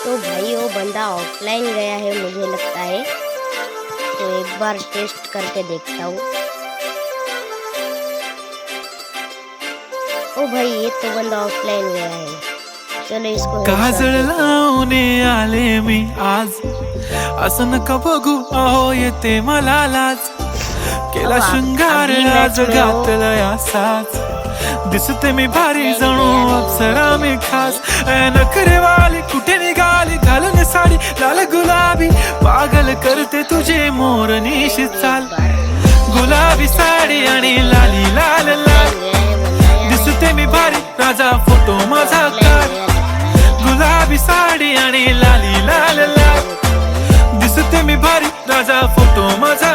तो भाई वो बंदा ऑफलाइन गया है मुझे लगता है, तो एक बार टेस्ट करके देखता हूँ। ओ भाई ये तो बंदा ऑफलाइन गया है, चलो इसको काजळ लावणे आले मी आज, असं नका बघू अहो येते मला लाज, केला शृंगार आज घातलाय असाच, दिसते मी भारी जणू अप्सरा मी खास, नखरेवाली कुठे निघाली घालून साडी लाल गुलाबी, पागल करते तुझे मोरनीशी चाल, गुलाबी साडी आणि लाली लाल लाल, दिसते मी भारी राजा फोटो माझा काढ, गुलाबी साडी आणि लाली लाल लाल, दिसते मी भारी राजा फोटो माझा